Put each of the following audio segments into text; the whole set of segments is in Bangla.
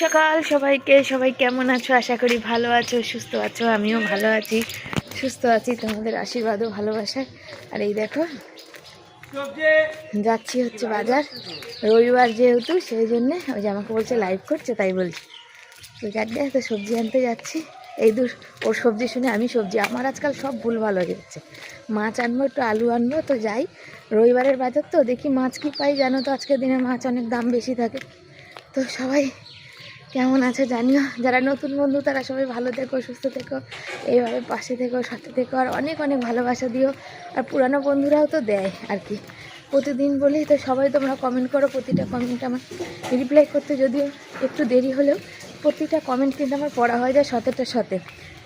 সকাল সবাইকে, সবাই কেমন আছো? আশা করি ভালো আছো, সুস্থ আছো। আমিও ভালো আছি, সুস্থ আছি তোমাদের আশীর্বাদ ও ভালোবাসায়। আর এই দেখো যাচ্ছি হচ্ছে বাজার, রবিবার যেহেতু সেই জন্যে ওই যে আমাকে বলছে লাইভ করছে, তাই বলছি তো যাচ্ছে। তো সবজি আনতে যাচ্ছি। এই ওর সবজি শুনে আমি সবজি, আমার আজকাল সব ভুল ভালো হয়ে যাচ্ছে। মাছ আনবো, একটু আলু আনবো, তো যাই রবিবারের বাজার, তো দেখি মাছ কি পাই। জানো তো আজকের দিনে মাছ অনেক দাম বেশি থাকে। তো সবাই কেমন আছে জানিও, যারা নতুন বন্ধু তারা সবাই ভালো থেকো, সুস্থ থেকো, এইভাবে পাশে থেকো, সাথে থেকো, আর অনেক অনেক ভালোবাসা দিও। আর পুরানো বন্ধুরাও তো দেয় আর কি, প্রতিদিন বলি তো সবাই তোমরা কমেন্ট করো। প্রতিটা কমেন্ট আমার রিপ্লাই করতে যদিও একটু দেরি হলেও প্রতিটা কমেন্ট কিন্তু আমার পড়া হয়ে যায় সতের,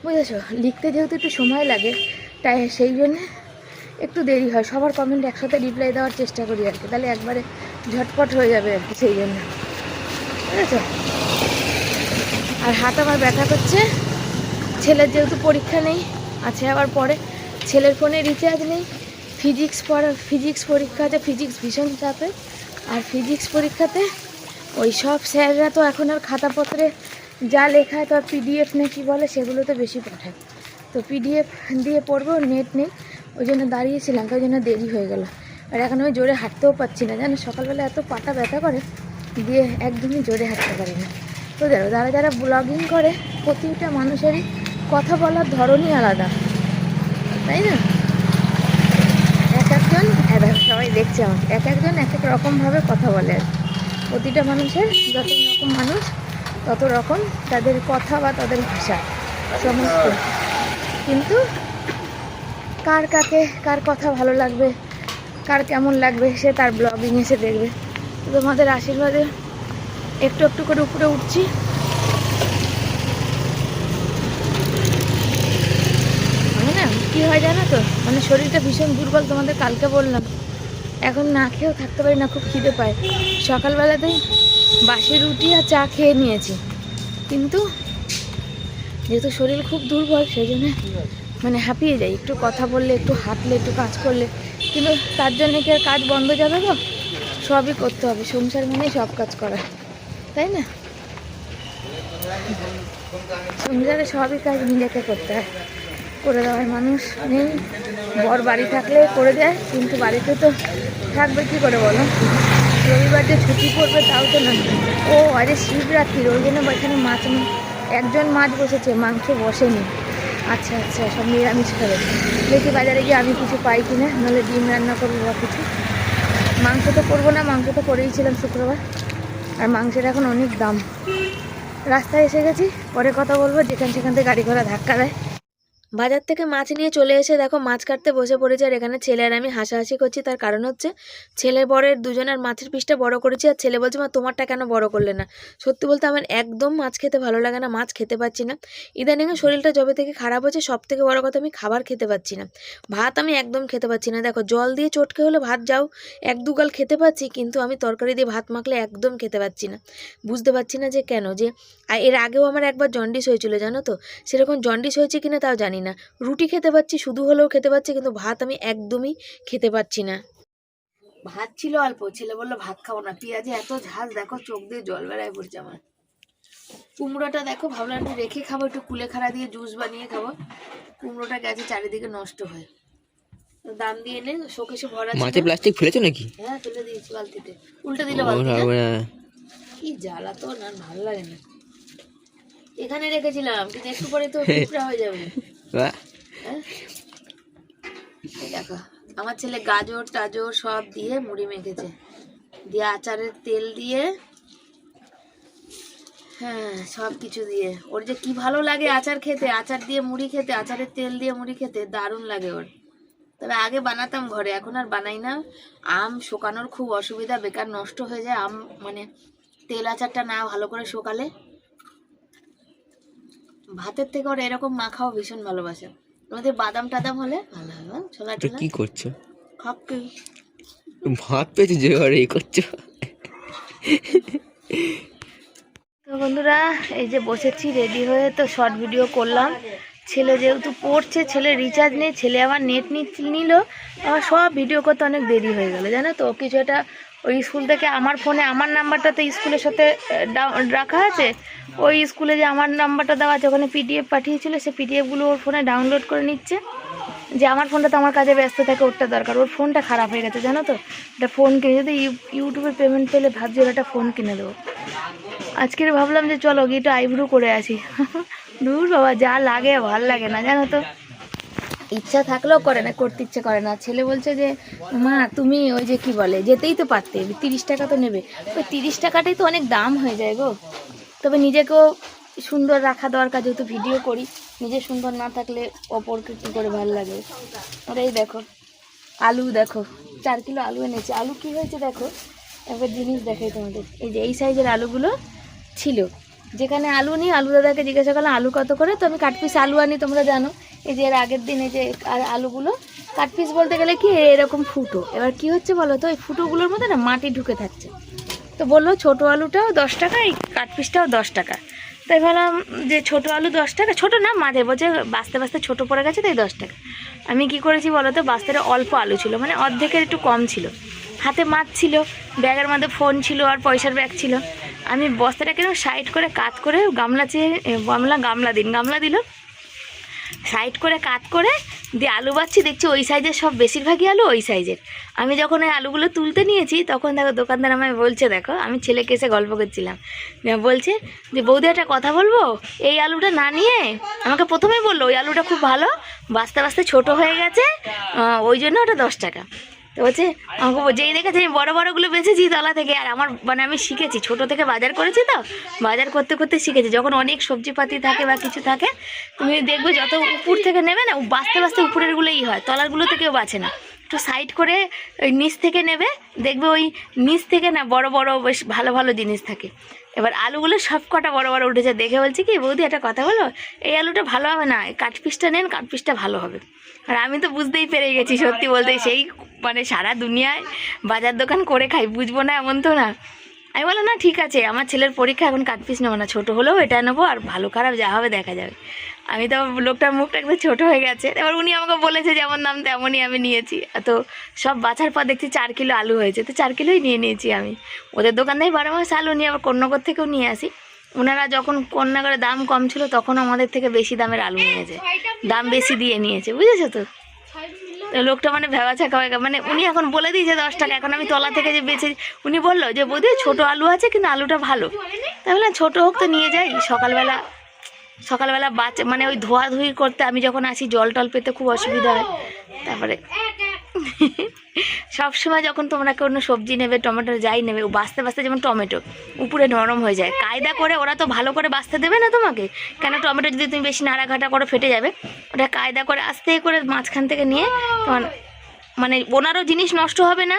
বুঝেছো? লিখতে যেহেতু একটু সময় লাগে, তাই সেই জন্যে একটু দেরি হয়। সবার কমেন্ট একসাথে রিপ্লাই দেওয়ার চেষ্টা করি আর কি, তাহলে একবারে ঝটপট হয়ে যাবে আর কি, সেই জন্য, বুঝেছো? আর হাত আমার ব্যথা করছে, ছেলের যেহেতু পরীক্ষা নেই, আছে আবার পরে। ছেলের ফোনে রিচার্জ নেই, ফিজিক্স পরীক্ষা আছে, ফিজিক্স ভীষণ চাপে। আর ফিজিক্স পরীক্ষাতে ওই সব স্যাররা তো এখন আর খাতাপত্রে যা লেখায় তো পিডিএফ নেই কী বলে, সেগুলো তো বেশি পাঠায়। তো পিডিএফ দিয়ে পড়বো, নেট নেই, ওই জন্য দাঁড়িয়েছিলাম, তো ওই জন্য দেরি হয়ে গেল। আর এখন আমি জোরে হাঁটতেও পারছি না, জানো সকালবেলা এত পাটা ব্যথা করে, দিয়ে একদমই জোরে হাঁটতে পারি না। তো দেখো যারা যারা ব্লগিং করে, প্রতিটা মানুষেরই কথা বলার ধরনই আলাদা, তাই না? এক একজন সবাই দেখছে আমার, এক একজন এক এক রকমভাবে কথা বলে। আর প্রতিটা মানুষের যত রকম মানুষ তত রকম তাদের কথা বা তাদের ভাষা সমস্ত। কিন্তু কার কথা ভালো লাগবে, কার কেমন লাগবে, সে তার ব্লগিং এসে দেখবে। তোমাদের আশীর্বাদে একটু একটু করে উপরে উঠছি। কী হয় জানো তো, মানে শরীরটা ভীষণ দুর্বল, তোমাদের কালকে বললাম। এখন না খেয়েও থাকতে পারি না, খুব খিদে পায়। সকালবেলাতেই বাসি রুটি আর চা খেয়ে নিয়েছি, কিন্তু যেহেতু শরীর খুব দুর্বল সেই জন্য মানে হাঁপিয়ে যাই। একটু কথা বললে, একটু হাঁটলে, একটু কাজ করলে, কিন্তু তার জন্য কি আর কাজ বন্ধ যাবে গো? সবই করতে হবে, সংসার মানেই সব কাজ করা, তাই না? সংসারে সবই কাজ নিজেকে করতে হয়, করে দেওয়ার মানুষ নেই। বর বাড়ি থাকলে করে দেয়, কিন্তু বাড়িতে তো থাকবে কী করে বলো? রবিবার যে ছুটি পড়বে তাও তো না। ও আরে শিবরাত্রির, ওই জন্য এখানে মাছ, একজন মাছ বসেছে, মাংস বসেনি। আচ্ছা আচ্ছা, সব নিরামিষ খাবে। দেখি বাজারে গিয়ে আমি কিছু পাই কিনা, নাহলে ডিম রান্না করবো বা কিছু। মাংস তো করবো না, মাংস তো করেইছিলাম শুক্রবার, আর মাংসের এখন অনেক দাম। রাস্তায় এসে গেছি, পরে কথা বলবো, যেখান সেখান থেকে গাড়ি ঘোড়া ধাক্কা দেয়। বাজার থেকে মাছ নিয়ে চলে এসে দেখো মাছ কাটতে বসে পড়েছে। আর এখানে ছেলে আর আমি হাসাহাসি করছি, তার কারণ হচ্ছে ছেলে বরের দুজনের মাছের পিসটা বড় করেছি, আর ছেলে বলছে মা তোমারটা কেন বড় করলে না? সত্যি বলতে আমার একদম মাছ খেতে ভালো লাগে না, মাছ খেতে পাচ্ছি না। ইদানিং শরীরটা যবে থেকে খারাপ হচ্ছে, সব থেকে বড় কথা আমি খাবার খেতে পাচ্ছি না। ভাত আমি একদম খেতে পাচ্ছি না। দেখো জল দিয়ে চটকে হলে ভাত যাও এক দুগাল খেতে পাচ্ছি, কিন্তু আমি তরকারি দিয়ে ভাত মাখলে একদম খেতে পাচ্ছি না। বুঝতে পারছি না যে কেন। যে এর আগেও আমার একবার জন্ডিস হয়েছিল, জানো তো? সেরকম জন্ডিস হয়েছে কিনা তাও জানি না। রুটি খেতে পাচ্ছি, শুধু হলেও খেতে পাচ্ছি, কিন্তু ভাত আমি একদমই খেতে পাচ্ছি না। ভাত ছিল অল্প, ছেলে বললো ভাত খাবো না, পেঁয়াজে এত ঝাঁজ, দেখো চোখ দিয়ে জল বেড়ায় পড়ছে আমার। কুমড়োটা দেখো ভাবলাম একটু রেখে খাবো, একটু কুলেখাড়া দিয়ে জুস বানিয়ে খাবো। কুমড়োটা গেছে চারিদিকে নষ্ট হয়ে, দাম দিয়ে এনে শোকেশে ভরা। মাছে প্লাস্টিক ফেলেছো নাকি? হ্যাঁ ফেলে দিয়েছি বালতিতে, উল্টে দিলে বালতি। কি জ্বালা তো, না ভালো লাগে না। এখানে রেখেছিলাম, কিন্তু একটু পরে তো টুকরা হয়ে যাবে। দেখো আমার ছেলে গাজর টাজর সব দিয়ে মুড়ি মেখেছে, দিয়ে আচারের তেল দিয়ে, হ্যাঁ সব কিছু দিয়ে। ওর যে কি ভালো লাগে আচার খেতে, আচার দিয়ে মুড়ি খেতে, আচারের তেল দিয়ে মুড়ি খেতে দারুণ লাগে ওর। তবে আগে বানাতাম ঘরে, এখন আর বানাই না। আম শোকানোর খুব অসুবিধা, বেকার নষ্ট হয়ে যায় আম, মানে তেল আচারটা না ভালো করে শোকালে। ভাতের থেকে ওরা এরকম মাখাও ভীষণ ভালোবাসে। আমাদের বাদাম টাদাম হলে ভালো হবে। ছোলা টোলা কি করছো? খাপকে ভাত পেয়েছো যে ঘরে এই করছো। তো বন্ধুরা এই যে বসেছি রেডি হয়ে, তো শর্ট ভিডিও করলাম। ছেলে যেহেতু পড়ছে, ছেলে রিচার্জ নেই, ছেলে আবার নেট নিল, আমার সব ভিডিও করতে অনেক দেরি হয়ে গেল, জানো তো? কিছু একটা ওই স্কুল থেকে আমার ফোনে আমার নাম্বারটা তো স্কুলের সাথে রাখা আছে, ওই স্কুলে যে আমার নাম্বারটা দেওয়া আছে ওখানে পিডিএফ পাঠিয়েছিল, সেই পিডিএফগুলো ওর ফোনে ডাউনলোড করে নিচ্ছে। যে আমার ফোনটা তো আমার কাজে ব্যস্ত থাকে, ওরটা দরকার, ওর ফোনটা খারাপ হয়ে গেছে জানো তো, একটা ফোন কিনে যদি ইউটিউবে পেমেন্ট পেলে ভাবছি ওর একটা ফোন কিনে দেবো। আজকের ভাবলাম যে চলো গিয়ে একটু আইব্রু করে আসি। দূর বাবা, যা লাগে ভাল লাগে না জানো তো, ইচ্ছা থাকলেও করে না, করতে ইচ্ছে করে না। ছেলে বলছে যে মা তুমি ওই যে কি বলে যেতেই তো পারতে, 30 টাকা তো নেবে, ওই 30 টাকাটাই তো অনেক দাম হয়ে যায় গো। তবে নিজেকেও সুন্দর রাখা দরকার, যেহেতু ভিডিও করি, নিজে সুন্দর না থাকলে অপরকে কী করে ভালো লাগে। ওটাই দেখো, আলু দেখো, 4 কিলো আলু এনেছি। আলু কি হয়েছে দেখো, একবার জিনিস দেখাই তোমাদের। এই যে এই সাইজের আলুগুলো ছিল, যেখানে আলু নিই আলু দাদাকে জিজ্ঞাসা করলাম আলু কত করে, তো আমি কাটপিস আলু আনি, তোমরা জানো। এই যে এর আগের দিন এই যে আলুগুলো কাটপিস বলতে গেলে কি এরকম ফুটো, এবার কি হচ্ছে বলো তো, এই ফুটোগুলোর মধ্যে না মাটি ঢুকে থাকছে। তো বললো ছোটো আলুটাও 10 টাকা, এই কাটপিসটাও 10 টাকা। তাই ভাবলাম যে ছোটো আলু 10 টাকা, ছোটো না মাঝে বলছে বাঁচতে বাঁচতে ছোটো পড়ে গেছে তাই 10 টাকা। আমি কি করেছি বলো তো, বাস্তাটা অল্প আলু ছিল, মানে অর্ধেকের একটু কম ছিল, হাতে মাছ ছিল, ব্যাগের মধ্যে ফোন ছিল আর পয়সার ব্যাগ ছিল। আমি বস্তাটা কেন সাইড করে কাত করে গামলা গামলা দিল, সাইড করে কাত করে দিয়ে আলু বাচ্ছি, দেখছি ওই সাইজের সব, বেশিরভাগই আলু ওই সাইজের। আমি যখন ওই আলুগুলো তুলতে নিয়েছি তখন দেখো দোকানদার আমায় বলছে, দেখো আমি ছেলেকে এসে গল্প করছিলাম, বলছে যে বৌদি একটা কথা বলবো, এই আলুটা না নিয়ে, আমাকে প্রথমেই বললো ওই আলুটা খুব ভালো, বাস্তে বাস্তে ছোটো হয়ে গেছে, ওই জন্য ওটা 10 টাকা। তো বলছে আমাকে যেই দেখেছে আমি বড়ো বড়োগুলো বেছেছি তলা থেকে, আর আমার মানে আমি শিখেছি ছোটো থেকে বাজার করেছি, তো বাজার করতে করতে শিখেছি, যখন অনেক সবজিপাতি থাকে বা কিছু থাকে তুমি দেখবে যত উপর থেকে নেবে না, বাঁচতে বাঁচতে উপরেরগুলোই হয়, তলারগুলো থেকেও বাঁচে না। একটু সাইড করে ওই নিচ থেকে নেবে, দেখবে ওই নিচ থেকে না বড় বড় বেশ ভালো ভালো জিনিস থাকে। এবার আলুগুলো সব কটা বড় বড় উঠেছে, দেখে বলছি কি বৌদি একটা কথা বলো, এই আলুটা ভালো হবে না, কাঠপিসটা নেন, কাঠপিসটা ভালো হবে। আর আমি তো বুঝতেই পেরে গেছি, সত্যি বলতে সেই মানে সারা দুনিয়ায় বাজার দোকান করে খাই, বুঝবো না এমন তো না। আমি বললাম না ঠিক আছে, আমার ছেলের পরীক্ষা, এখন কাঠপিস নেবো না, ছোটো হলেও এটা নেবো, আর ভালো খারাপ যা হবে দেখা যাবে। আমি তো লোকটার মুখটা একদম ছোটো হয়ে গেছে, এবার উনি আমাকে বলেছে যেমন দাম তেমনই আমি নিয়েছি। তো সব বাছার পর দেখছি 4 কিলো আলু হয়েছে, তো 4 কিলোই নিয়ে নিয়েছি আমি। ওদের দোকান থেকে 12 মাস আলু নিয়ে আবার কন্যাগর থেকেও নিয়ে আসি, ওনারা যখন কন্যাগরে দাম কম ছিল তখন আমাদের থেকে বেশি দামের আলু নিয়েছে, দাম বেশি দিয়ে নিয়েছে, বুঝেছো তো। লোকটা মানে ভেবাচাকা হয়ে গেল, মানে উনি এখন বলে দিয়েছে 10 টাকা, এখন আমি তলা থেকে যে বেছে, উনি বললো যে বৌদি ছোটো আলু আছে কিন্তু আলুটা ভালো, তাহলে ছোটো হোক তো নিয়ে যাই। সকালবেলা বাচ্চা মানে ওই ধোয়াধুয়ি করতে আমি যখন আসি জল টল পেতে খুব অসুবিধা হয়। তারপরে সবসময় যখন তোমরা কোনো সবজি নেবে, টমেটো যাই নেবে, ও বাঁচতে বাঁচতে যেমন টমেটো উপরে নরম হয়ে যায়, কায়দা করে ওরা তো ভালো করে বাঁচতে দেবে না তোমাকে, কেন টমেটো যদি তুমি বেশি নাড়াঘাটা করো ফেটে যাবে, ওটা কায়দা করে আস্তে করে মাঝখান থেকে নিয়ে তোমার মানে ওনারও জিনিস নষ্ট হবে না,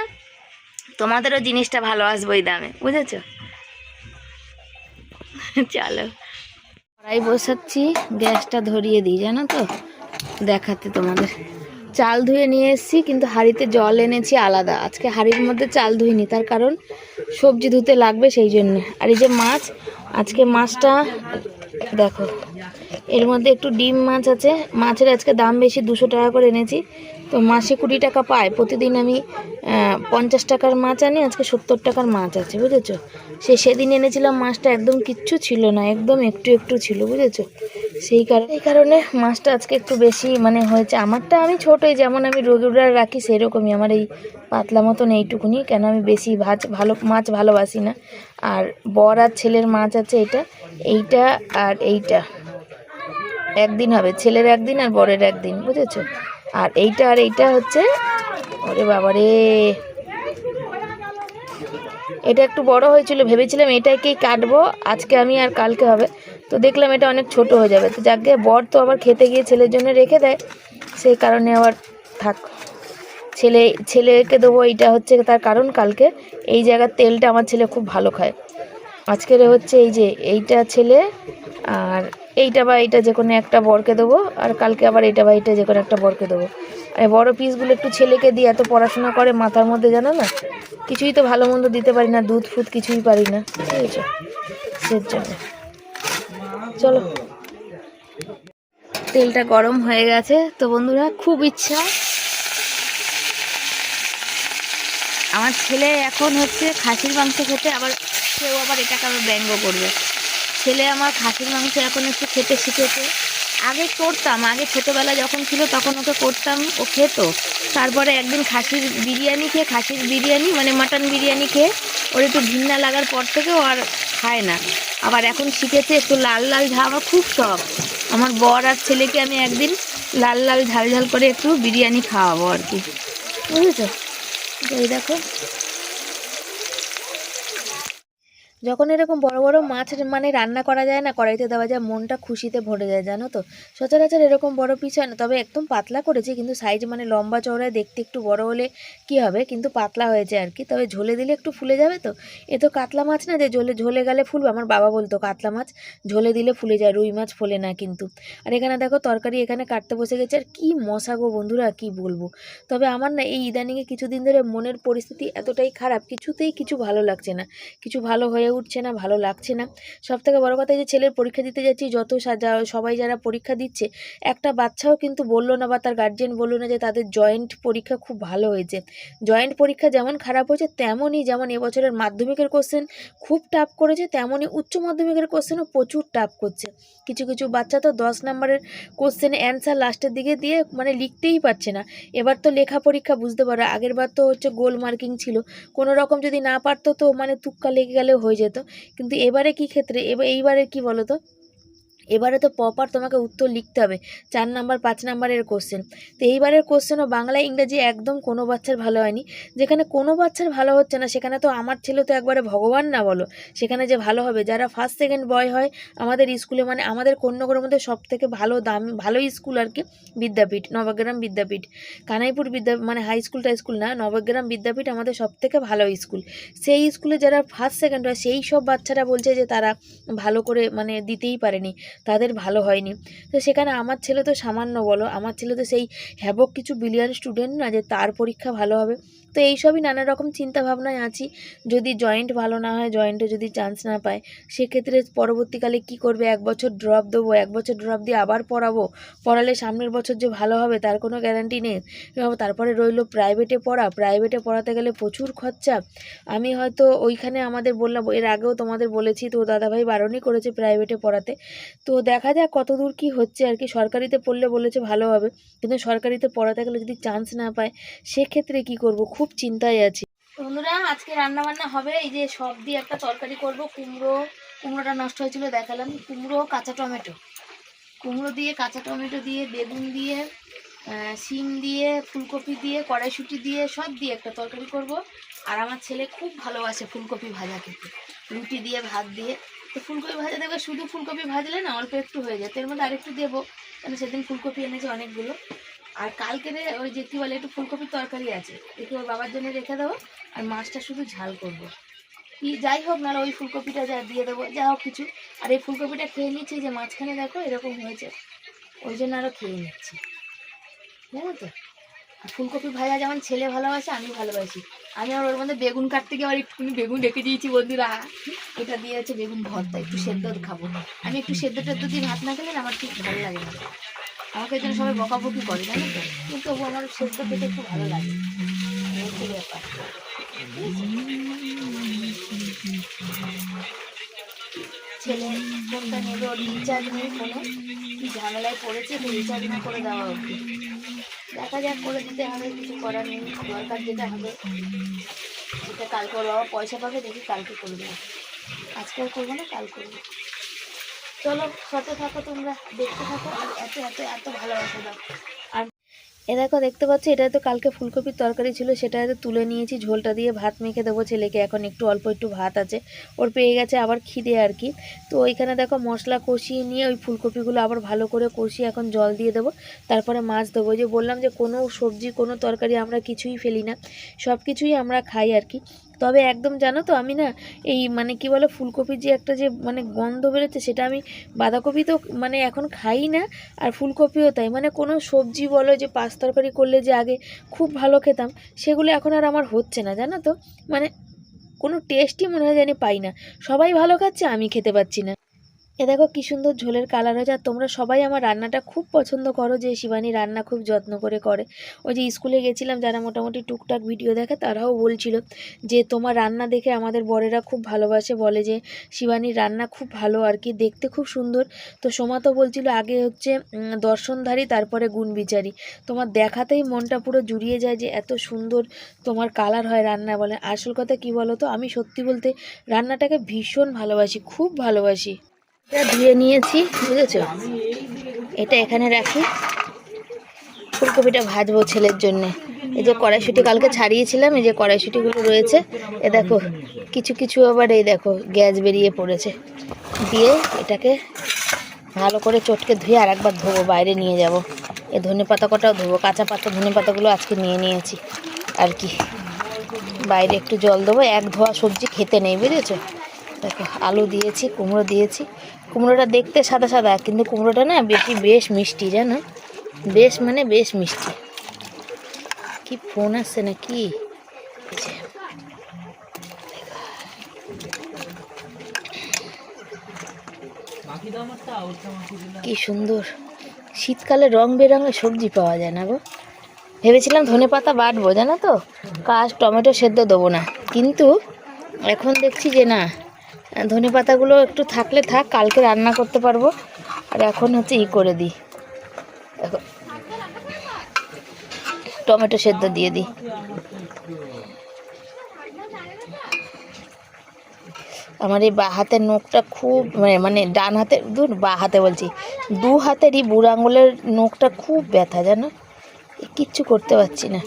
তোমাদেরও জিনিসটা ভালো আসবে ওই দামে, বুঝেছো। চলো কড়াই বসাচ্ছি, গ্যাসটা ধরিয়ে দিই জানো তো, দেখাতে তোমাদের। চাল ধুয়ে নিয়ে এসেছি, কিন্তু হাঁড়িতে জল এনেছি আলাদা, আজকে হাঁড়ির মধ্যে চাল ধুইনি, তার কারণ সবজি ধুতে লাগবে সেই জন্য। আর এই যে মাছ, আজকে মাছটা দেখো, এর মধ্যে একটু ডিম মাছ আছে, মাছের আজকে দাম বেশি, 200 টাকা করে এনেছি, তো মাসে 20 টাকা পায়, প্রতিদিন আমি 50 টাকার মাছ আনি, আজকে 70 টাকার মাছ আছে, বুঝেছো। সেদিন এনেছিলাম মাছটা একদম কিচ্ছু ছিল না, একদম একটু একটু ছিল, বুঝেছো। সেই কারণে মাছটা আজকে একটু বেশি মানে হয়েছে। আমারটা আমি ছোটোই, যেমন আমি রেগুলার রাখি সেরকমই, আমার এই পাতলা মতন এইটুকুনি, কেন আমি বেশি ভালো মাছ ভালোবাসি না। আর বর আর ছেলের মাছ আছে, এইটা আর এইটা একদিন হবে, ছেলের একদিন আর বরের একদিন, বুঝেছো। আর এইটা হচ্ছে, ওরে বাবারে, এটা একটু বড় হয়েছিল, ভেবেছিলাম এটাকেই কাটবো আজকে আমি আর কালকে হবে, তো দেখলাম এটা অনেক ছোট হয়ে যাবে, তো যাকে বর তো আবার খেতে গিয়ে ছেলের জন্য রেখে দেয়, সেই কারণে আবার থাক, ছেলেকে দেবো। এইটা হচ্ছে তার কারণ, কালকে এই জায়গার তেলটা আমার ছেলে খুব ভালো খায়, আজকের হচ্ছে এই যে এইটা ছেলে, আর এইটা বা এইটা যে কোনো একটা বরকে দেবো, আর কালকে আবার এইটা বা এইটা যে কোনো একটা বরকে দেবো। আর বড় পিসগুলো একটু ছেলেকে দিই, এত পড়াশোনা করে মাথার মধ্যে, জানো না, কিছুই তো ভালো মন্দ দিতে পারি না, দুধ ফুদ কিছুই পারি না, বুঝেছো, সেই জন্য। চলো, তেলটা গরম হয়ে গেছে, তো বন্ধুরা খুব ইচ্ছা আমার ছেলে এখন হচ্ছে খাসির মাংস খেতে, আবার কেউ আবার এটাকে আবার ব্যঙ্গ করবে। ছেলে আমার খাসির মাংস এখন একটু খেতে শিখেছে। আগে করতাম, আগে ছোটোবেলা যখন ছিল তখন ওকে করতাম, ও খেত। তারপরে একদিন খাসির বিরিয়ানি মানে মাটন বিরিয়ানি খেয়ে ওর একটু ঘৃণা লাগার পর থেকে ও আর খায় না। আবার এখন শিখেছে একটু লাল লাল ঝাল, আমার খুব শখ। আমার বর আর ছেলেকে আমি একদিন লাল লাল ঝাল ঝাল করে একটু বিরিয়ানি খাওয়াবো আর কি, বুঝেছো? এই দেখো, যখন এরকম বড় বড় মাছ মানে রান্না করা যায় না, কড়াইতে দেওয়া যায়, মনটা খুশিতে ভরে যায়, জানো তো। সচরাচর এরকম বড় পিস হয় না, তবে একদম পাতলা করেছি, কিন্তু সাইজ মানে লম্বা চওড়ায় দেখতে একটু বড় হলে কি হবে, কিন্তু পাতলা হয়েছে আর কি। তবে ঝোলে দিলে একটু ফুলে যাবে তো। এ তো কাতলা মাছ না যে ঝোলে গেলে ফুলবে। আমার বাবা বলতো কাতলা মাছ ঝোলে দিলে ফুলে যায়, রুই মাছ ফোলে না কিন্তু। আর এখানে দেখো তরকারি এখানে কাটতে বসে গেছে, আর কি মশা গো বন্ধুরা, কি বলবো। তবে আমার না এই ইদানিংয়ে কিছুদিন ধরে মনের পরিস্থিতি এতটাই খারাপ, কিছুতেই কিছু ভালো লাগছে না, কিছু ভালো হয়ে উঠছে না, ভালো লাগছে না। সবথেকে বড় কথা, যে ছেলের পরীক্ষা দিতে যাচ্ছি, সবাই যারা পরীক্ষা দিচ্ছে, একটা বাচ্চাও কিন্তু বললো না বা তার গার্জিয়ান বললো না যে তাদের জয়েন্ট পরীক্ষা খুব ভালো হয়েছে। জয়েন্ট পরীক্ষা যেমন খারাপ হয়েছে, তেমনই যেমন এবছরের মাধ্যমিকের কোশ্চেন খুব টাফ করেছে, তেমনই উচ্চ মাধ্যমিকের কোশ্চেনও প্রচুর টাফ করছে। কিছু কিছু বাচ্চা তো 10 নম্বরের কোশ্চেন অ্যান্সার লাস্টের দিকে দিয়ে মানে লিখতেই পারছে না। এবার তো লেখা পরীক্ষা, বুঝতে পারো আগের বার তো হচ্ছে গোল মার্কিং ছিল, কোনো রকম যদি না পারতো তো মানে তুক্কা লেগে গেলেও হয়ে যেত। কিন্তু এবারে কি ক্ষেত্রে, এইবারে কি বলো তো, এবারে তো প্রপার তোমাকে উত্তর লিখতে হবে, 4 নাম্বার 5 নাম্বারের কোশ্চেন। তো এইবারের কোশ্চেনও বাংলা ইংরেজি একদম কোনো বাচ্চার ভালো হয়নি। যেখানে কোনো বাচ্চার ভালো হচ্ছে না, সেখানে তো আমার ছেলে তো একবারে ভগবান না বলো, সেখানে যে ভালো হবে। যারা ফার্স্ট সেকেন্ড বয় হয় আমাদের স্কুলে, মানে আমাদের কন্যাগড়ের মধ্যে সব থেকে ভালো স্কুল আর কি বিদ্যাপীঠ, নবগ্রাম বিদ্যাপীঠ। কানাইপুর মানে হাই স্কুল টাই স্কুল না, নবগ্রাম বিদ্যাপীঠ আমাদের সব থেকে ভালো স্কুল। সেই স্কুলে যারা ফার্স্ট সেকেন্ড হয়, সেই সব বাচ্চারা বলছে যে তারা ভালো করে মানে দিতেই পারেনি, তাদের ভালো হয়নি। তো সেখানে আমার ছেলে তো সামান্য বলো, আমার ছেলে তো সেই হ্যাবক কিছু বিলিয়ন স্টুডেন্ট না যে তার পরীক্ষা ভালো হবে। তো এইসবই নানা রকম চিন্তা ভাবনায় আছি। যদি জয়েন্ট ভালো না হয়, জয়েন্টে যদি চান্স না পায়, সেক্ষেত্রে পরবর্তীকালে কি করবে, 1 বছর ড্রপ দেবো, 1 বছর ড্রপ দিয়ে আবার পড়ালে সামনের বছর যে ভালো হবে তার কোনো গ্যারান্টি নেই। তারপরে রইলো প্রাইভেটে পড়াতে গেলে প্রচুর খরচা। আমি হয়তো ওইখানে আমাদের বললাম, এর আগেও তোমাদের বলেছি, তো দাদাভাই বারণই করেছে প্রাইভেটে পড়াতে। তো দেখা যাক কতদূর কি হচ্ছে আর কি। সরকারিতে পড়লে বলেছে ভালো হবে, কিন্তু সরকারিতে পড়াতে গেলে যদি চান্স না পায়, সেক্ষেত্রে কি করব, খুব চিন্তায় আছি। বন্ধুরা, আজকে রান্না বান্না হবে, এই যে সব দিয়ে একটা তরকারি করব। কুমড়োটা নষ্ট হয়েছিল দেখালাম, কুমড়ো দিয়ে কাঁচা টমেটো দিয়ে বেগুন দিয়ে শিম দিয়ে ফুলকপি দিয়ে কড়াইশুঁটি দিয়ে সব দিয়ে একটা তরকারি করব। আর আমার ছেলে খুব ভালোবাসে ফুলকপি ভাজা খেতে, রুটি দিয়ে ভাত দিয়ে। তো ফুলকপি ভাজা দেবে, শুধু ফুলকপি ভাজলে না অল্প একটু হয়ে যায়, এর মধ্যে আরেকটু দেবো, কারণ সেদিন ফুলকপি এনেছে অনেকগুলো। আর কালকের ওই যে কী বলে, একটু ফুলকপির তরকারি আছে, একটু ওর বাবার জন্য রেখে দেবো। আর মাছটা শুধু ঝাল করবো, কি যাই হোক, নাহলে ওই ফুলকপিটা যা দিয়ে দেবো, যা হোক কিছু। আর এই ফুলকপিটা খেয়ে নিচ্ছি, যে মাঝখানে দেখো এরকম হয়েছে, ওই জন্য আরও খেয়ে নিচ্ছি, জানো তো। আর ফুলকপি ভাজা যেমন ছেলে ভালোবাসে, আমি ভালোবাসি। আমি আর ওর মধ্যে বেগুন কাটতে গিয়ে আবার একটুখানি বেগুন রেখে দিয়েছি বন্ধুরা, এটা দিয়ে আছে বেগুন ভর্তা, একটু সেদ্ধ খাবো। আমি একটু সেদ্ধ টেদ্ধ দিয়ে ভাত না খেলে আমার ঠিক ভালো লাগে না। আমাকে এই জন্য সবাই বকাবকি করে, জানো তো, কিন্তু তবু আমার সেদ্ধ খেতে একটু ভালো লাগে, হচ্ছে ব্যাপার। ছেলে ফোনটা নেবে, ওর রিচার্জ নেই ফোনে, কি ঝামেলায় পড়েছে, তো রিচার্জ না করে দেওয়া অবধি। দেখা যাক, করে দিতে হবে, কিছু করার নেই, দরকার যেটা হবে সেটা কালকে ওর বাবা পয়সা পাবে, দেখি কালকে করে দেবো। আজকে আর করবো না, কাল করবো। চলো সাথে থাকো, তোমরা দেখতে থাকো, আর এত এত এত ভালোবাসা দাও। আর এ দেখো, দেখতে পাচ্ছি এটা তো কালকে ফুলকপির তরকারি ছিল, সেটা হয়তো তুলে নিয়েছি, ঝোলটা দিয়ে ভাত মেখে দেবো ছেলেকে। এখন একটু অল্প একটু ভাত আছে, ওর পেয়ে গেছে আবার খিদে আর কি। তো ওইখানে দেখো মশলা কষিয়ে নিয়ে ওই ফুলকপিগুলো আবার ভালো করে কষিয়ে এখন জল দিয়ে দেবো, তারপরে মাছ দেবো। যে বললাম যে কোনো সবজি কোনো তরকারি আমরা কিছুই ফেলি না, সব কিছুই আমরা খাই আর কি। তবে একদম জানো তো, আমি না এই মানে কি বলো, ফুলকপির যে একটা যে মানে গন্ধ বেরোচ্ছে, সেটা আমি, বাঁধাকপি তো মানে এখন খাই না, আর ফুলকপিও তাই। মানে কোনো সবজি বলো, যে পাঁচ তরকারি করলে যে আগে খুব ভালো খেতাম, সেগুলো এখন আর আমার হচ্ছে না, জানো তো। মানে কোনো টেস্টই মনে হয় জানি পাই না, সবাই ভালো খাচ্ছে, আমি খেতে পাচ্ছি না। এ দেখো কি সুন্দর ঝোলের কালার হয়েছে। আর তোমরা সবাই আমার রান্নাটা খুব পছন্দ করো, যে শিবানী রান্না খুব যত্ন করে করে। ওই যে স্কুলে গেছিলাম, যারা মোটামুটি টুকটাক ভিডিও দেখে তারাও বলছিল যে তোমার রান্না দেখে আমাদের বরেরা খুব ভালোবাসে, বলে যে শিবানীর রান্না খুব ভালো আর কি, দেখতে খুব সুন্দর। তো সোমা তো বলছিল আগে হচ্ছে দর্শনধারী তারপরে গুণবিচারী, তোমার দেখাতেই মনটা পুরো জুড়িয়ে যায় যে এত সুন্দর তোমার কালার হয় রান্না। বলে আসল কথা কি বলো তো, আমি সত্যি বলতে রান্নাটাকে ভীষণ ভালোবাসি, খুব ভালোবাসি। এটা ধুয়ে নিয়েছি, বুঝেছো, এটা এখানে রাখি। ফুলকপিটা ভাজবো ছেলের জন্যে। এই যে কড়াইশুঁটি কালকে ছাড়িয়েছিলাম, এই যে কড়াইশুঁটিগুলো রয়েছে, এ দেখো কিছু কিছু আবার এই দেখো গ্যাস বেরিয়ে পড়েছে। দিয়ে এটাকে ভালো করে চটকে ধুয়ে আর একবার ধোবো, বাইরে নিয়ে যাব। এই ধনে পাতা কটাও ধোবো, কাঁচা পাতা ধনে পাতাগুলো আজকে নিয়ে নিয়েছি আর কি। বাইরে একটু জল দেবো, এক ধোয়া সবজি খেতে নেই, বুঝেছো। দেখো আলু দিয়েছি, কুমড়ো দিয়েছি। কুমড়োটা দেখতে সাদা সাদা, কিন্তু কুমড়োটা না বেশ মিষ্টি, জানো, বেশ মানে বেশ মিষ্টি। কি ফোন আসছে না কি, কি সুন্দর শীতকালে রং বেরঙের সবজি পাওয়া যায় না গো। ভেবেছিলাম ধনে পাতা বাটবো, জানো তো, টমেটো সেদ্ধ দেবো না, কিন্তু এখন দেখছি যে না, ধনে পাতাগুলো একটু থাকলে থাক, কালকে রান্না করতে পারবো। আর এখন হচ্ছে করে দিই, টমেটো সেদ্ধ দিয়ে দিই। আমার এই বা হাতের নখটা খুব মানে ডান হাতে বা হাতে বলছি, দু হাতেরই বুড়ো আঙুলের নখটা খুব ব্যথা, জানো, কিচ্ছু করতে পারছি না।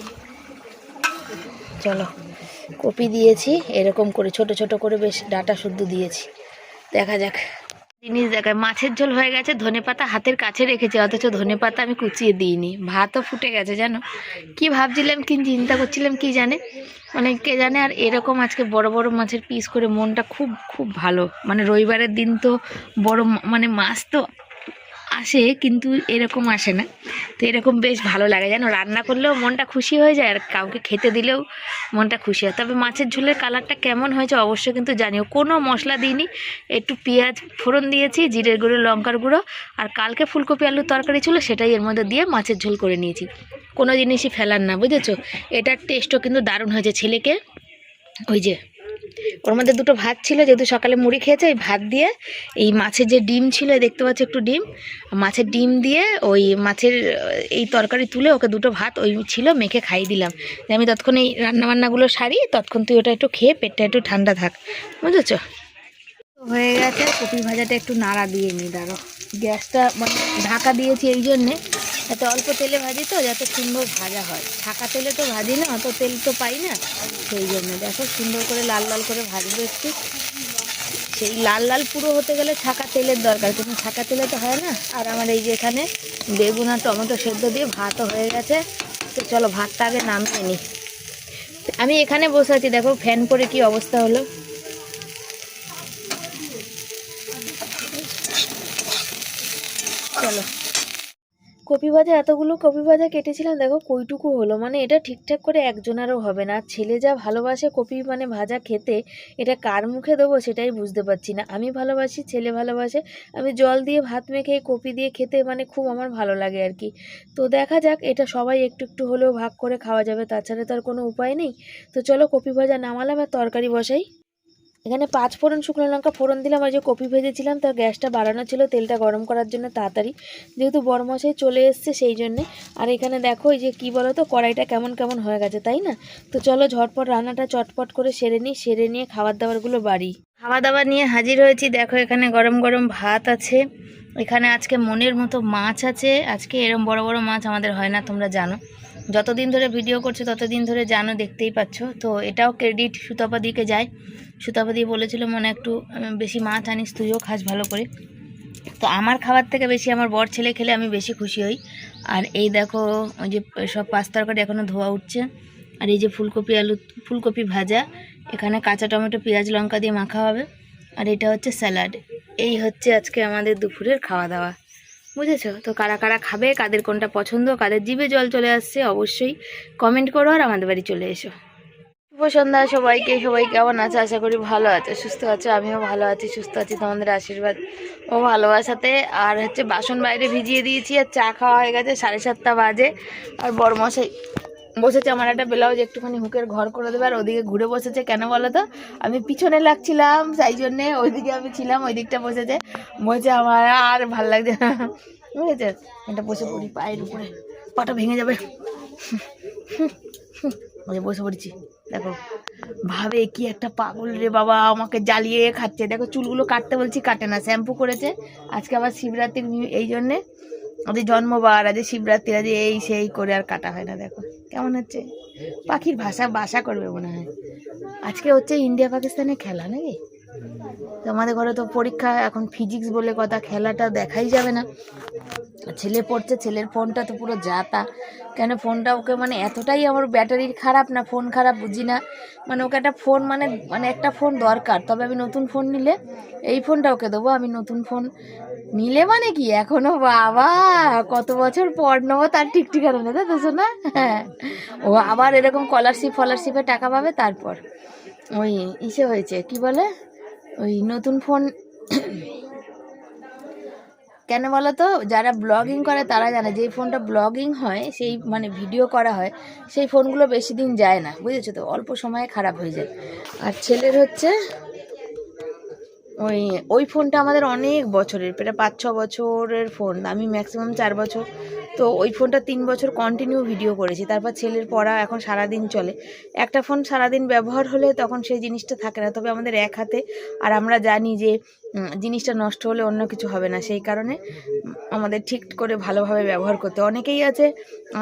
চলো, কপি দিয়েছি এরকম করে ছোট ছোট করে, বেশ ডাঁটা শুদ্ধ দিয়েছি। দেখা যাক, জিনিস দেখায়। মাছের ঝোল হয়ে গেছে, ধনেপাতা হাতের কাছে রেখেছি, অথচ ধনেপাতা আমি কুচিয়ে দিইনি। ভাতও ফুটে গেছে, জানো। কি ভাবছিলাম, কি চিন্তা করছিলাম কি জানে, মানে কে জানে। আর এরকম আজকে বড় বড় মাছের পিস করে মনটা খুব খুব ভালো। মানে রবিবারের দিন তো বড় মানে মাছ তো আসে, কিন্তু এরকম আসে না। তো এরকম বেশ ভালো লাগে, জানো, রান্না করলেও মনটা খুশি হয়ে যায়, আর কাউকে খেতে দিলেও মনটা খুশি হয়। তবে মাছের ঝোলের কালারটা কেমন হয়েছে অবশ্যই কিন্তু জানিও। কোনো মশলা দিইনি, একটু পেঁয়াজ ফোড়ন দিয়েছি, জিরের গুঁড়ো, লঙ্কার গুঁড়ো, আর কালকে ফুলকপি আলুর তরকারি ছিল সেটাই এর মধ্যে দিয়ে মাছের ঝোল করে নিয়েছি। কোনো জিনিসই ফেলার না, বুঝেছো। এটার টেস্টও কিন্তু দারুণ হয়েছে। ছেলেকে ওই যে ওর মধ্যে দুটো ভাত ছিল, যেহেতু সকালে মুড়ি খেয়েছে, ওই ভাত দিয়ে এই মাছের যে ডিম ছিল, দেখতে পাচ্ছ একটু ডিম, মাছের ডিম দিয়ে ওই মাছের এই তরকারি তুলে ওকে দুটো ভাত ওই ছিল মেখে খাইয়ে দিলাম, যে আমি ততক্ষণ এই রান্নাবান্নাগুলো সারি, ততক্ষণ তুই ওটা একটু খেয়ে পেটটা একটু ঠান্ডা থাক, বুঝেছো। হয়ে গেছে, কপি ভাজাটা একটু নাড়া দিয়ে নিই, দাঁড়ো। গ্যাসটা মানে ঢাকা দিয়েছি এই জন্যে, যাতে অল্প তেলে ভাজি, তো যাতে সুন্দর ভাজা হয়। ছাকা তেলে তো ভাজি না, অত তেল তো পাই না, সেই জন্য দেখো সুন্দর করে লাল লাল করে ভাজবো একটু। সেই লাল লাল পুরো হতে গেলে ছাকা তেলের দরকার, কিন্তু ছাকা তেলে তো হয় না। আর আমার এই যে এখানে বেগুন আর টমেটো সেদ্ধ দিয়ে ভাতও হয়ে গেছে। তো চলো ভাতটা আগে নামিয়ে নিই। আমি এখানে বসে আছি, দেখো ফ্যান করে কি অবস্থা হলো। চলো, কপি ভাজা, এতগুলো কপি ভাজা কেটেছিলাম, দেখো কইটুকু হলো। মানে এটা ঠিকঠাক করে একজনেরও হবে না। ছেলে যা ভালোবাসে কপি মানে ভাজা খেতে, এটা কার মুখে দেবো সেটাই বুঝতে পারছি না। আমি ভালোবাসি, ছেলে ভালোবাসে। আমি জল দিয়ে ভাত মেখে কপি দিয়ে খেতে মানে খুব আমার ভালো লাগে আর কি। তো দেখা যাক, এটা সবাই একটু একটু হলেও ভাগ করে খাওয়া যাবে, তাছাড়া তো আর কোনো উপায় নেই। তো চলো কপি ভাজা নামালাম, আর তরকারি বসাই। এখানে 5 ফোড়ন শুকনো লঙ্কা ফোড়ন দিলাম। আর যে কপি ভেজেছিলাম তার গ্যাসটা বাড়ানো ছিল তেলটা গরম করার জন্য তাড়াতাড়ি, যেহেতু বড়মশাই চলে এসছে সেই জন্যে। আর এখানে দেখো এই যে কি বলো তো, কড়াইটা কেমন কেমন হয়ে গেছে, তাই না। তো চলো ঝটপট রান্নাটা চটপট করে সেরে নিই, সেরে নিয়ে খাবার দাবারগুলো বাড়ি। খাওয়া দাওয়া নিয়ে হাজির হয়েছি। দেখো এখানে গরম গরম ভাত আছে, এখানে আজকে মনের মতো মাছ আছে। আজকে এরম বড় বড় মাছ আমাদের হয় না, তোমরা জানো। যতদিন ধরে ভিডিও করছো ততদিন ধরে জানো, দেখতেই পাচ্ছ। তো এটাও ক্রেডিট সুতপাদিকে যায়। সুতপাদি বলেছিল মনে একটু বেশি মাছ আনিস, তুইও খাস ভালো করে। তো আমার খাবার থেকে বেশি আমার বর ছেলে খেলে আমি বেশি খুশি হই। আর এই দেখো ওই যে সব পাঁচ তরকারি এখনও ধোয়া উঠছে। আর এই যে ফুলকপি ভাজা, এখানে কাঁচা টমেটো পেঁয়াজ লঙ্কা দিয়ে মাখা হবে। আর এটা হচ্ছে স্যালাড। এই হচ্ছে আজকে আমাদের দুপুরের খাওয়া দাওয়া, বুঝেছো। তো কারা কারা খাবে, কাদের কোনটা পছন্দ, কাদের জিভে জল চলে আসছে, অবশ্যই কমেন্ট করো আর আমাদের বাড়ি চলে এসো। শুভ সন্ধ্যা সবাইকে। সবাই কেমন আছে? আশা করি ভালো আছে, সুস্থ আছে। আমিও ভালো আছি, সুস্থ আছি তোমাদের আশীর্বাদ ও ভালোবাসাতে। আর হচ্ছে বাসন বাইরে ভিজিয়ে দিয়েছি, আর চা খাওয়া হয়ে গেছে, 7:30 বাজে। আর বড়মশাই বসেছে আমার একটা ব্লাউজ একটুখানি হুকের ঘর করে দেবে, আর ওদিকে ঘুরে বসেছে। কেন বলো তো? আমি পিছনে লাগছিলাম, তাই জন্যে ওইদিকে আমি ছিলাম, ওই দিকটা বসেছে। বলছে আমার আর ভাল লাগছে না, বুঝেছে? এটা বসে পড়ি, পায়ের উপরে পাটা ভেঙে যাবে। বসে পড়েছি, দেখো ভাবে কি একটা পাগল রে বাবা, আমাকে জ্বালিয়ে খাচ্ছে। দেখো চুলগুলো কাটতে বলছি, কাটে না, শ্যাম্পু করেছে। আজকে আবার শিবরাত্রির এই জন্যে, ওদের জন্মবার, আজ শিবরাত্রি, আজ এই সেই করে আর কাটা হয় না। দেখো কেমন হচ্ছে, পাখির বাসা করবে মনে হয়। আজকে হচ্ছে ইন্ডিয়া পাকিস্তানের খেলা নাকি? তো আমাদের ঘরে তো পরীক্ষা এখন, ফিজিক্স বলে কথা, খেলাটা দেখাই যাবে না। ছেলে পড়ছে, ছেলের ফোনটা তো পুরো যাতা। কেন ফোনটা ওকে মানে এতটাই আমার ব্যাটারির খারাপ না ফোন খারাপ বুঝি না, মানে ওকে একটা ফোন মানে একটা ফোন দরকার। তবে আমি নতুন ফোন নিলে এই ফোনটা ওকে দেবো। আমি নতুন ফোন নিলে মানে কি, এখনো বাবা কত বছর পর নেবো তার ঠিক ঠিকানা নেই, তাই তো না? হ্যাঁ, ও আবার এরকম স্কলারশিপে টাকা পাবে, তারপর ওই ইসে হয়েছে কি বলে, ওই নতুন ফোন। কেন বলো তো? যারা ব্লগিং করে তারা জানে, যেই ফোনটা ব্লগিং হয়, সেই মানে ভিডিও করা হয়, সেই ফোনগুলো বেশি দিন যায় না, বুঝেছো তো? অল্প সময়ে খারাপ হয়ে যায়। আর ছেলের হচ্ছে ওই ফোনটা আমাদের অনেক বছরের, প্রায় 5-6 বছরের ফোন, আমি ম্যাক্সিমাম 4 বছর। তো ওই ফোনটা 3 বছর কন্টিনিউ ভিডিও করেছি। তারপর ছেলের পড়া এখন সারাদিন চলে। একটা ফোন সারাদিন ব্যবহার হলে তখন সেই জিনিসটা থাকে না। তবে আমাদের এক হাতে, আর আমরা জানি যে জিনিসটা নষ্ট হলে অন্য কিছু হবে না, সেই কারণে আমাদের ঠিক করে ভালোভাবে ব্যবহার করতে। অনেকেই আছে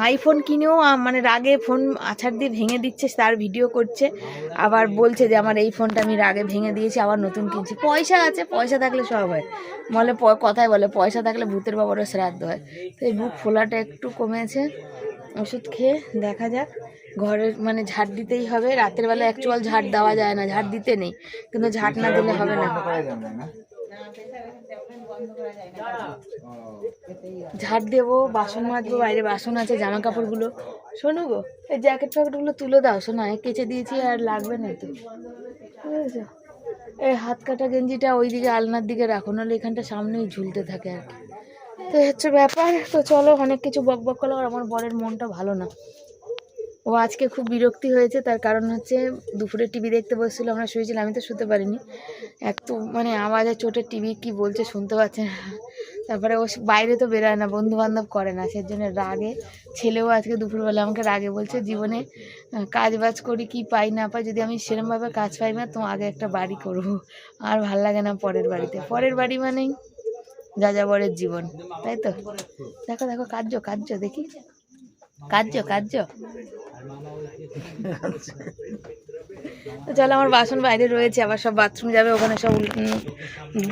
আইফোন কিনেও মানে রাগে ফোন আছাড় দিয়ে ভেঙে দিচ্ছে, তার ভিডিও করছে, আবার বলছে যে আমার এই ফোনটা আমি রাগে ভেঙে দিয়েছি, আবার নতুন কিনছি। পয়সা আছে, পয়সা থাকলে সব হয়। বলে কথায় বলে পয়সা থাকলে ভূতের বাবারও শ্রাদ্ধ হয়। তো এই বুক ফোলাটা একটু কমেছে, ওষুধ খেয়ে দেখা যাক। ঘরের মানে ঝাড় দিতেই হবে, রাতের বেলা অ্যাকচুয়াল ঝাড় দেওয়া যায় না, ঝাড় দিতে নেই, কিন্তু ঝাড় না দিলে হবে না। ঝাড় দেবো, বাসন মাজবো, বাইরে বাসন আছে, জামা কাপড়গুলো। শোনো গো, এই জ্যাকেট ফ্যাকেটগুলো তুলে দাও, শোনা কেচে দিয়েছি, আর লাগবে না তো, বুঝেছো? এই হাত কাটা গেঞ্জিটা ওইদিকে আলনার দিকে রাখো, নাহলে এখানটা সামনেই ঝুলতে থাকে আর কি। তো হচ্ছে ব্যাপার। তো চলো, অনেক কিছু বক করলো। আর আমার বরের মনটা ভালো না, ও আজকে খুব বিরক্তি হয়েছে। তার কারণ হচ্ছে দুপুরে টিভি দেখতে বসছিল, আমরা শুয়েছিলাম, আমি তো শুতে পারিনি। এত মানে আওয়াজে চোটে টিভি কি বলছে শুনতে পাচ্ছে না। তারপরে ও বাইরে তো বেরোয় না, বন্ধু বান্ধব করে না, সেই জন্য রাগে। ছেলেও আজকে দুপুরবেলা আমাকে রাগে বলছে, জীবনে কাজ বাজ করি কি পাই না পাই, যদি আমি সেরমভাবে কাজ পাই না তো আগে একটা বাড়ি করবো, আর ভাল লাগে না পরের বাড়িতে। পরের বাড়ি মানেই যাযাবরের জীবন, তাই তো? দেখো দেখো, কার্য দেখি, কার্য। তো চলো, আমার বাসন বাইরে রয়েছে, আবার সব বাথরুম যাবে, ওখানে সব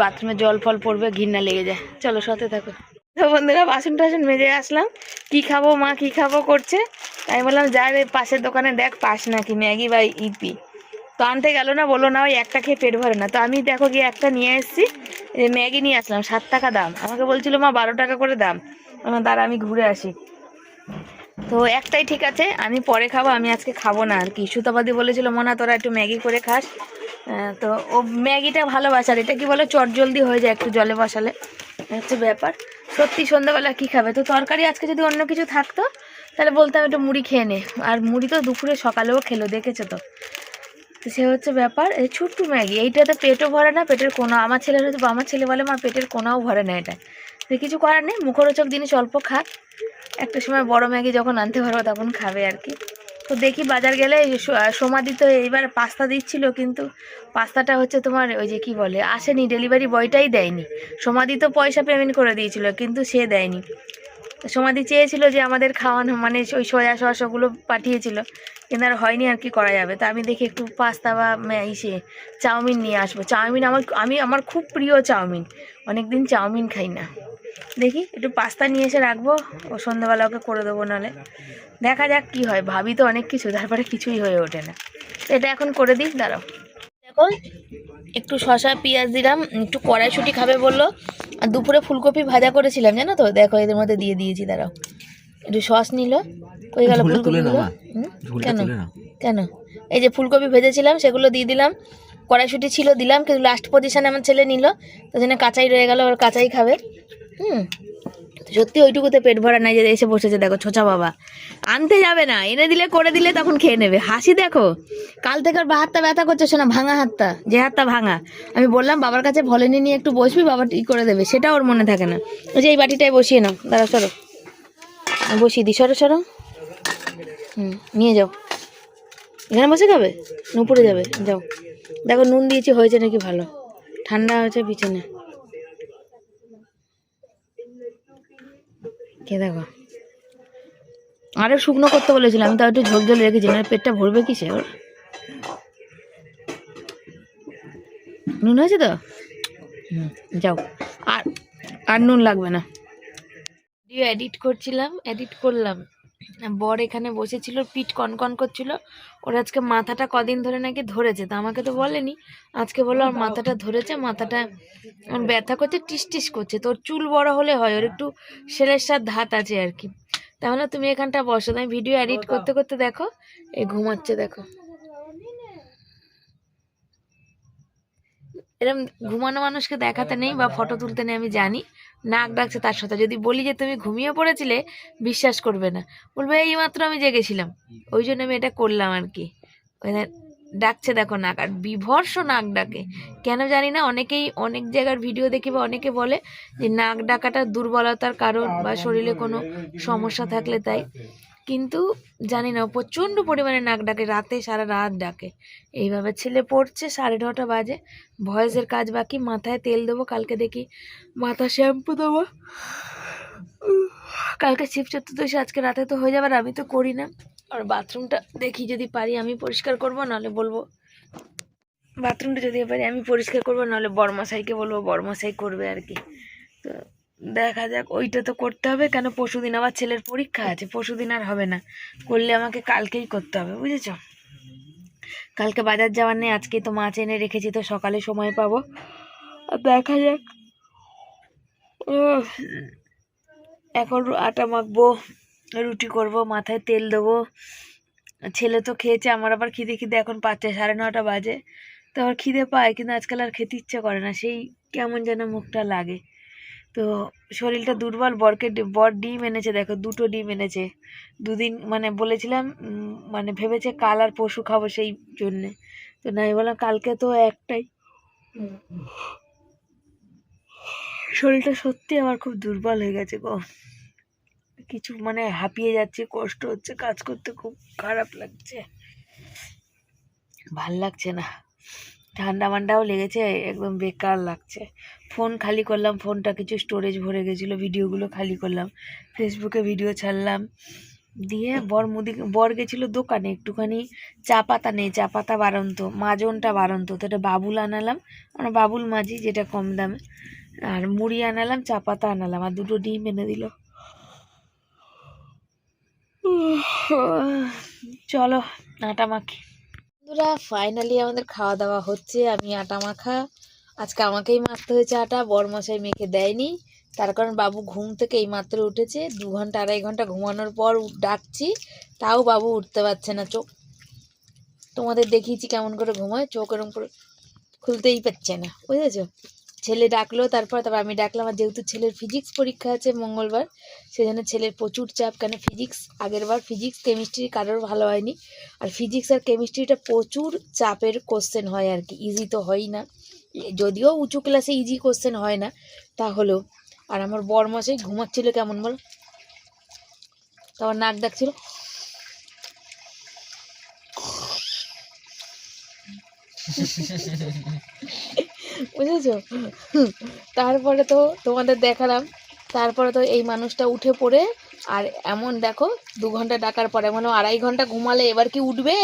বাথরুমে জল ফল পড়বে, ঘৃণা লেগে যায়। চলো সাথে থাকো। তো বন্ধুরা, বাসন টাসন মেজে আসলাম। কি খাবো মা, কি খাবো করছে, তাই বললাম যাই পাশের দোকানে দেখ পাস নাকি ম্যাগি বা ইপি। তো আনতে গেল না, বললো না ওই একটা খেয়ে পেট ভরে না। তো আমি দেখো গিয়ে একটা নিয়ে এসেছি, ম্যাগি নিয়ে আসলাম, 7 টাকা দাম। আমাকে বলছিল মা 12 টাকা করে দাম। আমার দাঁড়া আমি ঘুরে আসি। তো একটাই ঠিক আছে, আমি পরে খাবো, আমি আজকে খাবো না আর কি। সুতাবাদি বলেছিল মনা তোরা একটু ম্যাগি করে খাস। তো ও ম্যাগিটা ভালোবাসার, এটা কি বলে চট জলদি হয়ে যায় একটু জলে বসালে, হচ্ছে ব্যাপার। সত্যি সন্ধ্যাবেলা কি খাবে? তো তরকারি আজকে যদি অন্য কিছু থাকতো তাহলে বলতাম একটু মুড়ি খেয়ে নে। আর মুড়ি তো দুপুরে সকালেও খেলো, দেখেছো তো। তো সে হচ্ছে ব্যাপার। এই ছোট্ট ম্যাগি, এইটাতে পেটও ভরে না, পেটের কোনা। আমার ছেলে বলে মা পেটের কোনাও ভরে না এটা। তো কিছু করার নেই, মুখরোচক জিনিস অল্প খাক, একটা সময় বড় ম্যাগি যখন আনতে পারবো তখন খাবে আর কি। তো দেখি বাজার গেলে, সমাধি তো এইবার পাস্তা দিচ্ছিল, কিন্তু পাস্তাটা হচ্ছে তোমার ওই যে কি বলে আসেনি, ডেলিভারি বয়টাই দেয়নি। সমাধি তো পয়সা পেমেন্ট করে দিয়েছিল, কিন্তু সে দেয়নি। সমাধি চেয়েছিল যে আমাদের খাওয়ানো, মানে ওই সয়া সস ওগুলো পাঠিয়েছিল, কিন্তু আর হয়নি, আর কি করা যাবে। তো আমি দেখি একটু পাস্তা বা চাউমিন নিয়ে আসবো। চাউমিন আমার খুব প্রিয় চাউমিন, অনেক দিন চাউমিন খাই না। দেখি একটু পাস্তা নিয়ে এসে রাখবো, ও সন্ধ্যাবেলা ওকে করে দেবো, নাহলে দেখা যাক কি হয়। ভাবি তো অনেক কিছু, তারপরে কিছুই হয়ে ওঠে না। এটা এখন করে দিই, দাঁড়াও। দেখো একটু শসা পেঁয়াজ দিলাম, একটু কড়াইশুঁটি খাবে বললো, আর দুপুরে ফুলকপি ভাজা করেছিলাম জানো তো, দেখো এদের মধ্যে দিয়ে দিয়েছি। দাঁড়াও, একটু সস নিল, কই গেল ফুলকপিগুলো? কেন কেন? এই যে ফুলকপি ভেজেছিলাম সেগুলো দিয়ে দিলাম, কড়াইশুঁটি ছিল দিলাম, কিন্তু লাস্ট পজিশনে আমার ছেলে নিল, তো জন্য কাঁচাই রয়ে গেল, ওর কাঁচাই খাবে। সত্যি ওইটুকুতে পেট ভরা নাই যে এসে বসেছে দেখো ছোচা বাবা, আনতে যাবে না, এনে দিলে করে দিলে তখন খেয়ে নেবে। হাসি দেখো, কাল থেকে ওর হাতটা ব্যথা করছে, শোনা ভাঙা হাতটা, যে হাতটা ভাঙা, আমি বললাম বাবার কাছে ভলেনি নিয়ে একটু বসবি, বাবা ই করে দেবে, সেটা ওর মনে থাকে না। ওই যে এই বাটিটাই বসিয়ে নাও, দাঁড়া সরো, বসিয়ে দিই, সরো সরো, নিয়ে যাও, এখানে বসে খাবে না উপরে যাবে, যাও। দেখো নুন দিয়েছি, হয়েছে নাকি ভালো, ঠান্ডা হয়েছে পিছনে, কে দেখো। আরে শুকনো করতে বলেছিলাম, আমি তো একটু ঝোল ঝোল রেখেছি, মানে পেটটা ভরবে কিসে ওর। নুন হয়েছে তো, যাও, আর আর নুন লাগবে না। ভিডিও এডিট করছিলাম, এডিট করলাম, বর এখানে বসেছিল, পিঠ কনকন করছিল, ওর আজকে মাথাটা কদিন ধরে নাকি ধরেছে, তা আমাকে তো বলেনি, আজকে বললো আর মাথাটা ধরেছে, মাথাটা ব্যথা করছে, টিস টিস করছে, তোর চুল বড় হলে হয়, ওর একটু সেলের সাথে ধাত আছে আর কি। তাহলে তুমি এখানটা বসো, আমি ভিডিও এডিট করতে করতে দেখো এই ঘুমাচ্ছে, দেখো এরকম ঘুমানো মানুষকে দেখাতে নেই বা ফটো তুলতে নেই, আমি জানি, নাক ডাকছে তার সাথে, যদি বলি যে তুমি ঘুমিয়ে পড়েছিলে বিশ্বাস করবে না, বলবে এই মাত্র আমি জেগেছিলাম, ওই জন্য আমি এটা করলাম আর কি। ডাকছে দেখো নাক, আর বিভৎস নাক ডাকে, কেন জানি না, অনেকেই অনেক জায়গার ভিডিও দেখি বা অনেকে বলে যে নাক ডাকাটা দুর্বলতার কারণ বা শরীরে কোনো সমস্যা থাকলে তাই, কিন্তু জানি না, প্রচণ্ড পরিমাণে নাক ডাকে, রাতে সারা রাত ডাকে। এইভাবে ছেলে পড়ছে, 9:30 বাজে, ভয়েসের কাজ বাকি, মাথায় তেল দেবো, কালকে দেখি মাথা শ্যাম্পু দেবো, কালকে শিব চতুর্দশী, আজকে রাতে তো হয়ে যাবে, আর আমি তো করি না। আর বাথরুমটা দেখি যদি পারি আমি পরিষ্কার করবো, নাহলে বলবো, বাথরুমটা যদি পারি আমি পরিষ্কার করবো, নাহলে বড়মশাইকে বলবো, বড়মশাই করবে আর কি। তো দেখা যাক, ওইটা তো করতে হবে, কেন পরশুদিন আবার ছেলের পরীক্ষা আছে, পরশুদিন আর হবে না, করলে আমাকে কালকেই করতে হবে, বুঝেছো। কালকে বাজার যাওয়ার নেই, আজকে তো মাছ এনে রেখেছি, তো সকালে সময় পাবো, দেখা যাক। এখন আটা মাখবো, রুটি করব, মাথায় তেল দেবো, ছেলে তো খেয়েছে, আমার আবার খিদে খিদে এখন পাচ্ছে, 9:30 বাজে, তো আবার খিদে পায়, কিন্তু আজকাল আর খেতে ইচ্ছে করে না, সেই কেমন যেন মুখটা লাগে, তো শরীরটা দুর্বল। বর ডিম এনেছে, দেখো 2টো ডিম এনেছে, দুদিন মানে বলেছিলাম, মানে ভেবেছে কাল আর পরশু খাবো সেই জন্যে, তো না আমি বললাম কালকে তো একটাই। শরীরটা সত্যি আমার খুব দুর্বল হয়ে গেছে গো, কিছু মানে হাঁপিয়ে যাচ্ছে, কষ্ট হচ্ছে, কাজ করতে খুব খারাপ লাগছে, ভাল লাগছে না, ঠান্ডা মান্ডাও লেগেছে, একদম বেকার লাগছে। ফোন খালি করলাম, ফোনটা কিছু স্টোরেজ ভরে গেছিলো, ভিডিওগুলো খালি করলাম, ফেসবুকে ভিডিও ছাড়লাম, দিয়ে বর গেছিলো দোকানে, একটুখানি চা পাতা নেই, চা পাতা বাড়ন্ত, মাজনটা বাড়ন্ত, তো এটা বাবুল আনালাম, আমরা বাবুল মাজি যেটা কম দামে, আর মুড়ি আনালাম, চা পাতা আনালাম, আর 2টো ডিম এনে দিল। চলো আটা মাখি। বন্ধুরা ফাইনালি আমাদের খাওয়া দাওয়া হচ্ছে, আমি আটা মাখা, আজকে আমাকেই মাখতে হয়েছে আটা, বরমশাই মেখে দেয়নি, তার কারণ বাবু ঘুম থেকে এই মাত্র উঠেছে, 2 ঘন্টা 2.5 ঘন্টা ঘুমানোর পর ডাকছি, তাও বাবু উঠতে পারছে না, চোখ তোমাদের দেখিয়েছি কেমন করে ঘুমায়, চোখ এরকম করে খুলতেই পারছে না, বুঝেছো। ছেলে ডাকলো, তারপর আমি ডাকলাম, আর যেহেতু ছেলের ফিজিক্স পরীক্ষা আছে মঙ্গলবার, সেজন্য ছেলের প্রচুর চাপ, কেন ফিজিক্স আগের বার ফিজিক্স কেমিস্ট্রি কারোর ভালো হয়নি, আর ফিজিক্স আর কেমিস্ট্রিটা প্রচুর চাপের কোশ্চেন হয় আর কি, ইজি তো হয়ই না, যদিও উঁচু ক্লাসে ইজি কোশ্চেন হয় না তাহলেও। আর আমার বরমশাই ঘুমাচ্ছিল কেমন বল, তারপর নাক ডাকছিল, বুঝেছো। তারপরে তো তোমাদের দেখালাম, তারপরে তো এই মানুষটা উঠে পড়ে, আর এমন দেখো 2 ঘন্টা ডাকার পরে মনে 2.5 ঘন্টা ঘুমালে এবার কি উঠবে,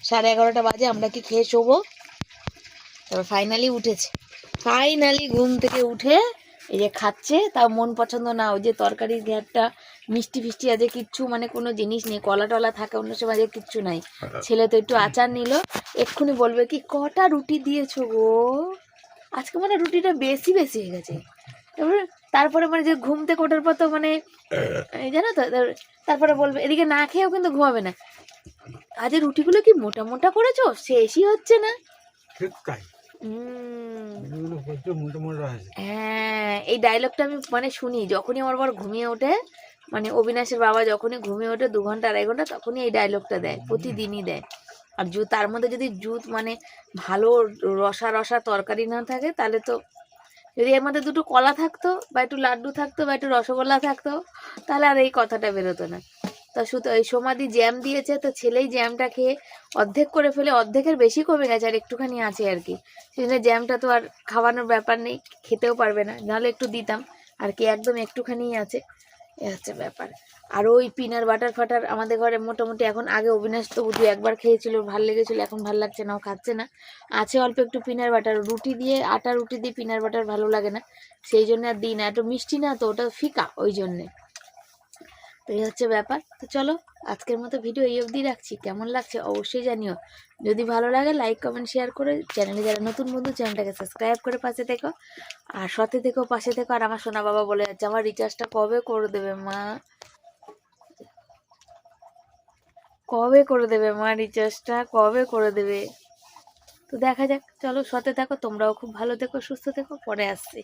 11:30 বাজে, আমরা কি খেয়ে শোবো, তারপর ফাইনালি উঠেছে, ফাইনালি ঘুম থেকে উঠে এই যে খাচ্ছে, তাও মন পছন্দ না, ওই যে তরকারির ঘ্যাটটা মিষ্টি ফিষ্টি আছে, কিচ্ছু মানে কোনো জিনিস নেই, কলা টলা থাকে অন্য সময়, যে কিচ্ছু নাই, ছেলে তো একটু আচার নিল, এক্ষুনি বলবে কি কটা রুটি দিয়েছো গো, আজকে মানে রুটিটা বেশি বেশি হয়ে গেছে, তারপরে মানে যে ঘুম থেকে ওঠার পর তো মানে জানো তো, তারপরে বলবে, এদিকে না খেয়েও কিন্তু ঘুমাবে না, আজ রুটিগুলো কি মোটা মোটা করেছো, শেষই হচ্ছে না। ঠিক তাই, উম, এগুলো হচ্ছে মোটা মোটা আছে। হ্যাঁ, এই ডায়লগটা আমি মানে শুনি যখনই আমার বর ঘুমিয়ে ওঠে, মানে অবিনাশের বাবা যখনই ঘুমিয়ে ওঠে 2 ঘন্টা 2.5 ঘন্টা, তখনই এই ডায়লগটা দেয়, প্রতিদিনই দেয়। আর তার মধ্যে যদি মানে ভালো রসা রসা তরকারি না থাকে, তাহলে তো, যদি এর মধ্যে দুটো কলা থাকতো বা একটু লাড্ডু থাকতো বা একটু রসগোল্লা থাকতো, তাহলে আর এই কথাটা বেরোতো না। তা শুধু এই সমাধি জ্যাম দিয়েছে, তো ছেলেই জ্যামটা খেয়ে অর্ধেক করে ফেলে, অর্ধেকের বেশি কমে গেছে, আর একটুখানি আছে আর কি। সেজন্য জ্যামটা তো আর খাওয়ানোর ব্যাপার নেই, খেতেও পারবে না, নাহলে একটু দিতাম আর কি, একদম একটুখানিই আছে, এ হচ্ছে ব্যাপার। আর ওই পিনার বাটার ফাটার আমাদের ঘরে মোটামুটি এখন, আগে অবিনাশ তো বুঝি একবার খেয়েছিল, ভাল লেগেছিল, এখন ভাল লাগছে না, ও খাচ্ছে না। আছে অল্প একটু পিনার বাটার, রুটি দিয়ে, আটা রুটি দিয়ে পিনার বাটার ভালো লাগে না, সেই জন্য আর দিই না, একটু মিষ্টি না তো, ওটা ফিকা, ওই জন্যে। তো এই হচ্ছে ব্যাপার। তো চলো, আজকের মতো ভিডিও এই অবধি রাখছি। কেমন লাগছে অবশ্যই জানিও। যদি ভালো লাগে লাইক কমেন্ট শেয়ার করে, চ্যানেলে যারা নতুন বন্ধু চ্যানেলটাকে সাবস্ক্রাইব করে পাশে থেকো, আর সাথে থেকো, পাশে থেকো। আর আমার সোনা বাবা বলে যাচ্ছে, আমার রিচার্জটা কবে করে দেবে মা, কবে করে দেবে মা, রিচার্জটা কবে করে দেবে। তো দেখা যাক, চলো সাথে থাকো, তোমরাও খুব ভালো থেকো, সুস্থ থেকো, পরে আসছি।